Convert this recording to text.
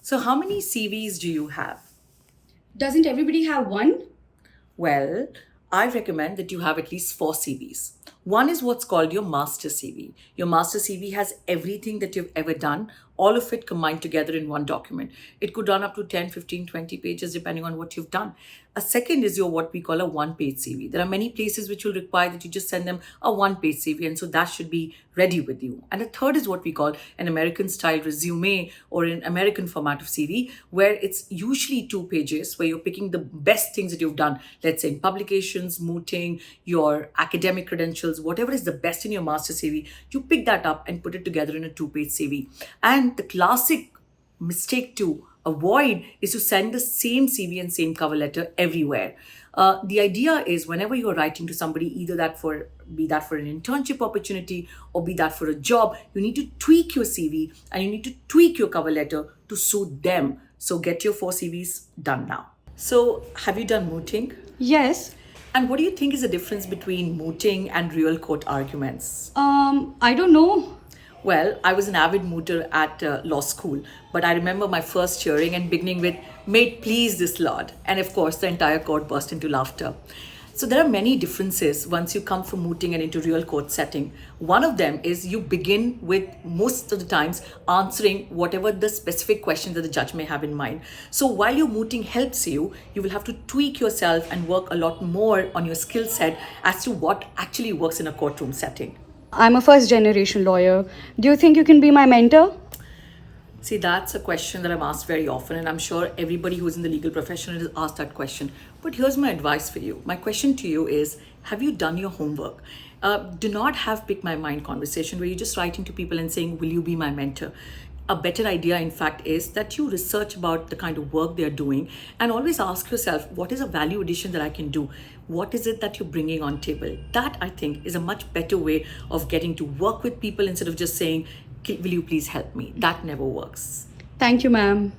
So, how many CVs do you have? Doesn't everybody have one? Well, I recommend that you have at least 4 CVs. One is what's called your master CV. Your master CV has everything that you've ever done, all of it combined together in one document. It could run up to 10, 15, 20 pages depending on what you've done. A second is your what we call a one-page CV. There are many places which will require that you just send them a one-page CV, and so that should be ready with you. And a third is what we call an American style resume or an American format of CV, where it's usually 2 pages, where you're picking the best things that you've done, let's say in publications, mooting, your academic credentials, whatever is the best in your master CV, you pick that up and put it together in a 2-page CV. And the classic mistake to avoid is to send the same CV and same cover letter everywhere. The idea is whenever you're writing to somebody, either that for be that for an internship opportunity or be that for a job, you need to tweak your CV and you need to tweak your cover letter to suit them. So get your 4 CVs done now. So have you done mooting? Yes. And what do you think is the difference between mooting and real court arguments? I don't know. Well, I was an avid mooter at law school, but I remember my first hearing and beginning with, "May it please this Lord." And of course, the entire court burst into laughter. So there are many differences once you come from mooting and into real court setting. One of them is you begin with most of the times answering whatever the specific question that the judge may have in mind. So while your mooting helps you, you will have to tweak yourself and work a lot more on your skill set as to what actually works in a courtroom setting. I'm a first generation lawyer. Do you think you can be my mentor? See, that's a question that I'm asked very often, and I'm sure everybody who's in the legal profession is asked that question. But here's my advice for you. My question to you is, have you done your homework? Do not have pick my mind conversation where you're just writing to people and saying, "Will you be my mentor?" A better idea, in fact, is that you research about the kind of work they're doing and always ask yourself, what is a value addition that I can do? What is it that you're bringing on table? That, I think, is a much better way of getting to work with people instead of just saying, "Will you please help me?" That never works. Thank you, ma'am.